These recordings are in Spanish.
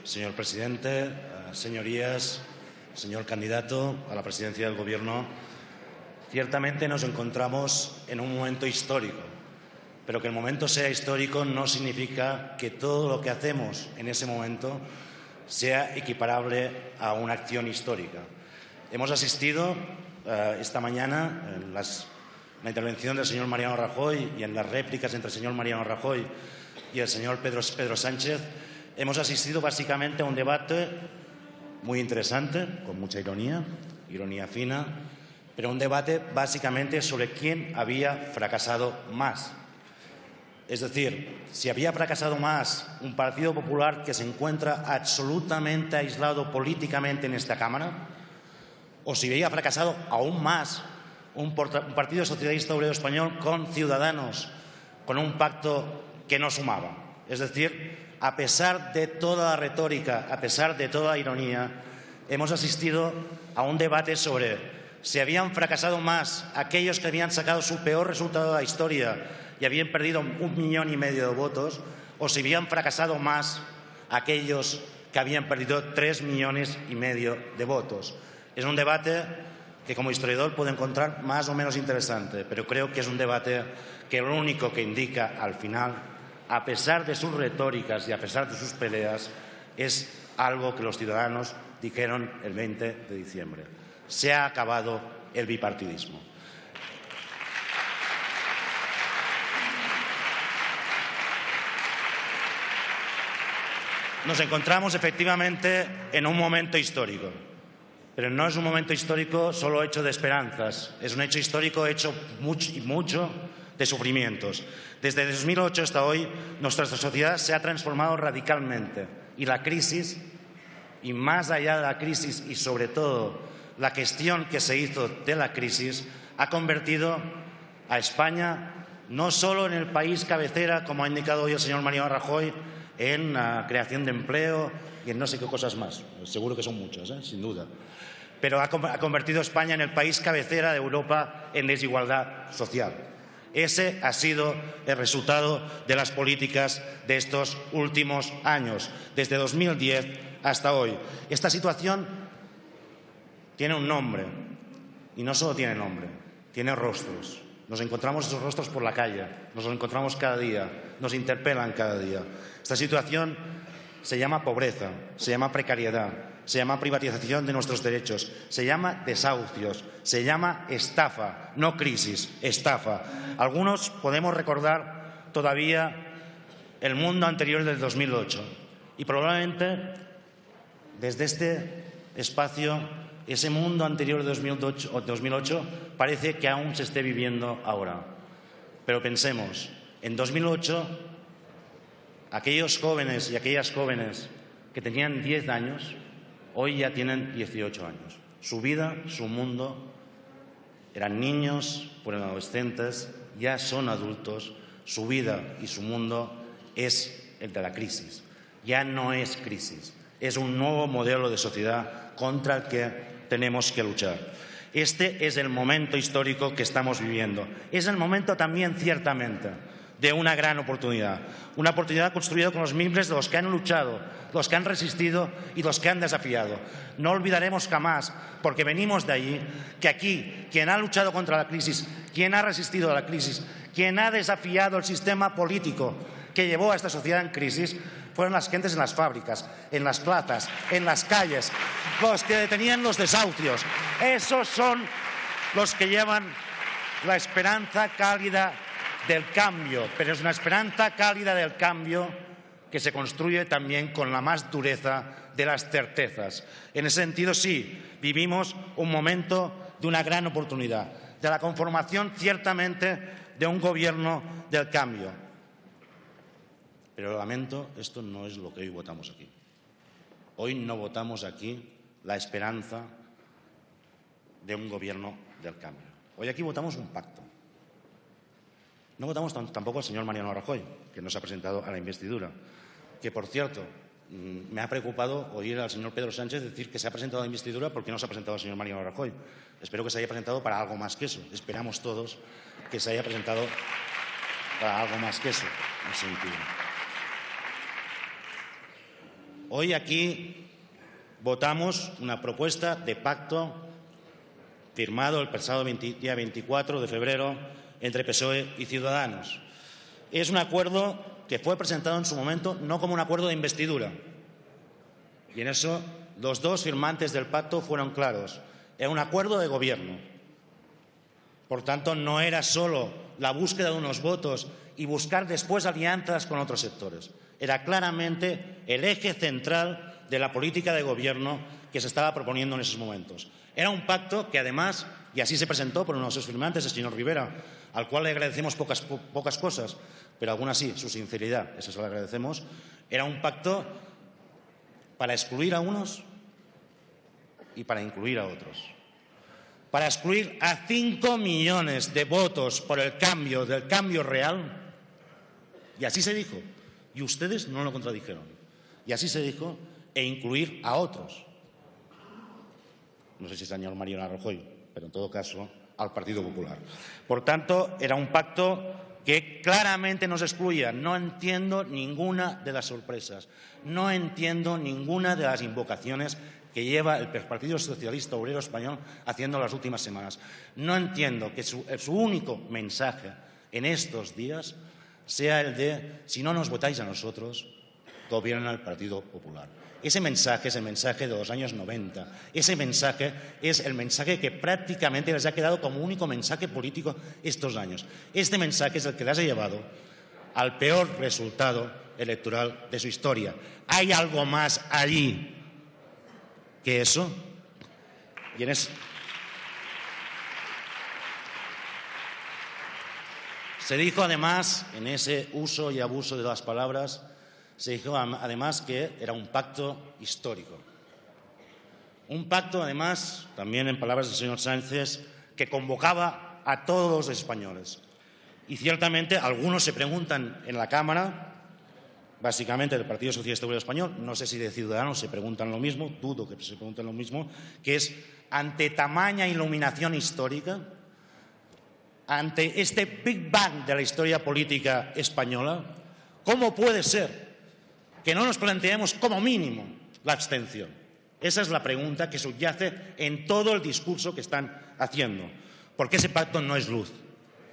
Señor presidente, señorías, señor candidato a la presidencia del Gobierno, ciertamente nos encontramos en un momento histórico, pero que el momento sea histórico no significa que todo lo que hacemos en ese momento sea equiparable a una acción histórica. Hemos asistido esta mañana en la intervención del señor Mariano Rajoy y en las réplicas entre el señor Mariano Rajoy y el señor Pedro Sánchez, hemos asistido básicamente a un debate muy interesante, con mucha ironía fina, pero un debate básicamente sobre quién había fracasado más. Es decir, si había fracasado más un Partido Popular que se encuentra absolutamente aislado políticamente en esta Cámara, o si había fracasado aún más un Partido Socialista Obrero Español con Ciudadanos, con un pacto que no sumaba. Es decir, a pesar de toda la retórica, a pesar de toda la ironía, hemos asistido a un debate sobre si habían fracasado más aquellos que habían sacado su peor resultado de la historia y habían perdido 1,5 millones de votos, o si habían fracasado más aquellos que habían perdido 3,5 millones de votos. Es un debate que como historiador puedo encontrar más o menos interesante, pero creo que es un debate que lo único que indica al final, a pesar de sus retóricas y a pesar de sus peleas, es algo que los ciudadanos dijeron el 20 de diciembre. Se ha acabado el bipartidismo. Nos encontramos efectivamente en un momento histórico, pero no es un momento histórico solo hecho de esperanzas, es un hecho histórico hecho mucho de sufrimientos. Desde 2008 hasta hoy, nuestra sociedad se ha transformado radicalmente y la crisis, y más allá de la crisis y sobre todo la gestión que se hizo de la crisis, ha convertido a España no solo en el país cabecera, como ha indicado hoy el señor Mariano Rajoy, en la creación de empleo y en no sé qué cosas más. Seguro que son muchas, sin duda. Pero ha convertido a España en el país cabecera de Europa en desigualdad social. Ese ha sido el resultado de las políticas de estos últimos años, desde 2010 hasta hoy. Esta situación tiene un nombre, y no solo tiene nombre, tiene rostros. Nos encontramos esos rostros por la calle, nos los encontramos cada día, nos interpelan cada día. Esta situación se llama pobreza, se llama precariedad, se llama privatización de nuestros derechos, se llama desahucios, se llama estafa, no crisis, estafa. Algunos podemos recordar todavía el mundo anterior del 2008 y probablemente desde este espacio ese mundo anterior de 2008 parece que aún se esté viviendo ahora. Pero pensemos, en 2008 aquellos jóvenes y aquellas jóvenes que tenían 10 años hoy ya tienen 18 años. Su vida, su mundo, eran niños, fueron adolescentes, ya son adultos. Su vida y su mundo es el de la crisis. Ya no es crisis, es un nuevo modelo de sociedad contra el que tenemos que luchar. Este es el momento histórico que estamos viviendo. Es el momento también, ciertamente, de una gran oportunidad. Una oportunidad construida con los mimbres de los que han luchado, los que han resistido y los que han desafiado. No olvidaremos jamás, porque venimos de allí, que aquí quien ha luchado contra la crisis, quien ha resistido a la crisis, quien ha desafiado el sistema político que llevó a esta sociedad en crisis, fueron las gentes en las fábricas, en las plazas, en las calles, los que detenían los desahucios. Esos son los que llevan la esperanza cálida del cambio, pero es una esperanza cálida del cambio que se construye también con la más dureza de las certezas. En ese sentido, sí, vivimos un momento de una gran oportunidad, de la conformación ciertamente de un gobierno del cambio. Pero lamento, esto no es lo que hoy votamos aquí. Hoy no votamos aquí la esperanza de un gobierno del cambio. Hoy aquí votamos un pacto. No votamos tampoco al señor Mariano Rajoy, que no se ha presentado a la investidura. Que, por cierto, me ha preocupado oír al señor Pedro Sánchez decir que se ha presentado a la investidura porque no se ha presentado al señor Mariano Rajoy. Espero que se haya presentado para algo más que eso. Esperamos todos que se haya presentado para algo más que eso, en ese sentido. Hoy aquí votamos una propuesta de pacto firmado el pasado día 24 de febrero entre PSOE y Ciudadanos. Es un acuerdo que fue presentado en su momento no como un acuerdo de investidura. Y en eso los dos firmantes del pacto fueron claros. Era un acuerdo de gobierno. Por tanto, no era solo la búsqueda de unos votos y buscar después alianzas con otros sectores. Era claramente el eje central de la política de gobierno que se estaba proponiendo en esos momentos. Era un pacto que, además, y así se presentó por uno de sus firmantes, el señor Rivera, al cual le agradecemos pocas cosas, pero algunas sí, su sinceridad, eso se lo agradecemos. Era un pacto para excluir a unos y para incluir a otros. Para excluir a 5 millones de votos por el cambio, del cambio real. Y así se dijo. Y ustedes no lo contradijeron. Y así se dijo, e incluir a otros. No sé si el señor Mariano Rajoy, pero en todo caso al Partido Popular. Por tanto, era un pacto que claramente nos excluía. No entiendo ninguna de las sorpresas. No entiendo ninguna de las invocaciones que lleva el Partido Socialista Obrero Español haciendo las últimas semanas. No entiendo que su único mensaje en estos días sea el de, si no nos votáis a nosotros, gobierna el Partido Popular. Ese mensaje es el mensaje de los años 90. Ese mensaje es el mensaje que prácticamente les ha quedado como único mensaje político estos años. Este mensaje es el que les ha llevado al peor resultado electoral de su historia. ¿Hay algo más allí que eso? Y en ese... Se dijo además, en ese uso y abuso de las palabras, se dijo además que era un pacto histórico. Un pacto, además, también en palabras del señor Sánchez, que convocaba a todos los españoles. Y ciertamente algunos se preguntan en la Cámara, básicamente del Partido Socialista Obrero Español, no sé si de Ciudadanos se preguntan lo mismo, dudo que se pregunten lo mismo, que es, ante tamaña iluminación histórica, ante este Big Bang de la historia política española, ¿cómo puede ser que no nos planteemos como mínimo la abstención? Esa es la pregunta que subyace en todo el discurso que están haciendo. Porque ese pacto no es luz,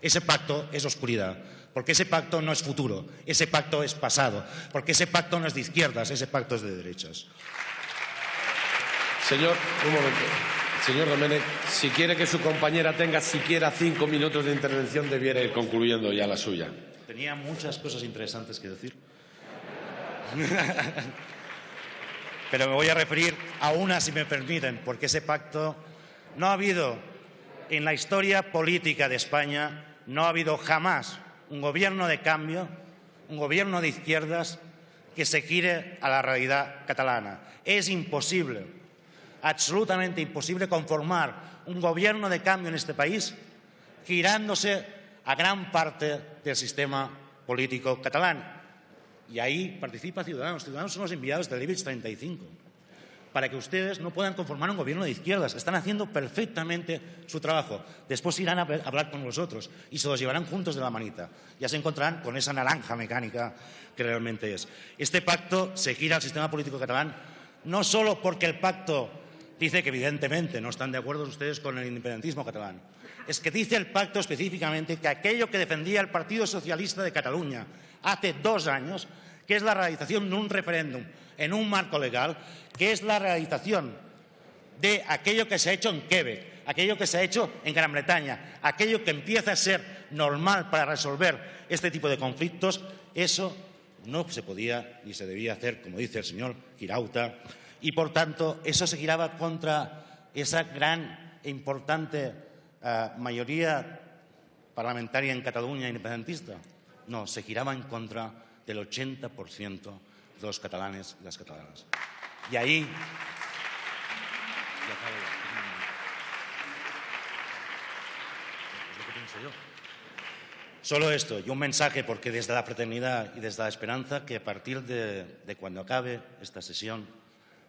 ese pacto es oscuridad, porque ese pacto no es futuro, ese pacto es pasado, porque ese pacto no es de izquierdas, ese pacto es de derechas. Señor, un momento. Señor Domènech, si quiere que su compañera tenga siquiera 5 minutos de intervención, debiera ir concluyendo ya la suya. Tenía muchas cosas interesantes que decir. Pero me voy a referir a una, si me permiten, porque ese pacto no ha habido en la historia política de España, no ha habido jamás un gobierno de cambio, un gobierno de izquierdas que se gire a la realidad catalana. Es imposible, absolutamente imposible, conformar un gobierno de cambio en este país girándose a gran parte del sistema político catalán. Y ahí participa Ciudadanos. Ciudadanos son los enviados del IBEX 35. Para que ustedes no puedan conformar un gobierno de izquierdas. Están haciendo perfectamente su trabajo. Después irán a hablar con vosotros y se los llevarán juntos de la manita. Ya se encontrarán con esa naranja mecánica que realmente es. Este pacto se gira al sistema político catalán no solo porque el pacto dice que evidentemente no están de acuerdo ustedes con el independentismo catalán. Es que dice el pacto específicamente que aquello que defendía el Partido Socialista de Cataluña hace 2 años, que es la realización de un referéndum en un marco legal, que es la realización de aquello que se ha hecho en Quebec, aquello que se ha hecho en Gran Bretaña, aquello que empieza a ser normal para resolver este tipo de conflictos, eso no se podía ni se debía hacer, como dice el señor Girauta, y por tanto eso se giraba contra esa gran e importante mayoría parlamentaria en Cataluña independentista. No, se giraba en contra del 80% de los catalanes y las catalanas. Y ahí... Es lo que pienso yo. Solo esto, y un mensaje, porque desde la fraternidad y desde la esperanza, que a partir de cuando acabe esta sesión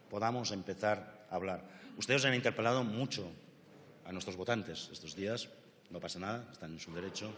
podamos empezar a hablar. Ustedes han interpelado mucho a nuestros votantes estos días, no pasa nada, están en su derecho.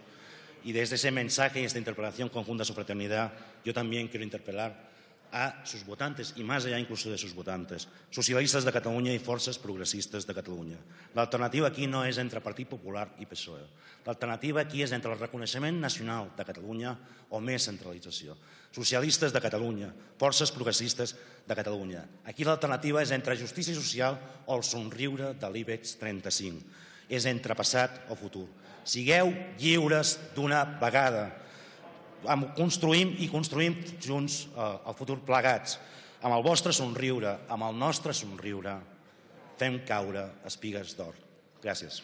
Y desde ese mensaje y esta interpelación conjunta a su fraternidad, yo también quiero interpelar a sus votantes y más allá incluso de sus votantes, socialistes de Catalunya y forces progressistes de Catalunya. L'alternativa aquí no és entre Partit Popular i PSOE. L'alternativa aquí és entre el reconeixement nacional de Catalunya o més centralització. Socialistes de Catalunya, forces progressistes de Catalunya. Aquí l'alternativa és entre justícia social o el somriure de l'IBEX 35. És entre passat o futur. Sigueu lliures d'una vegada. Construïm junts el futur plegats. Amb el vostre somriure, amb el nostre somriure, fem caure espigues d'or. Gràcies.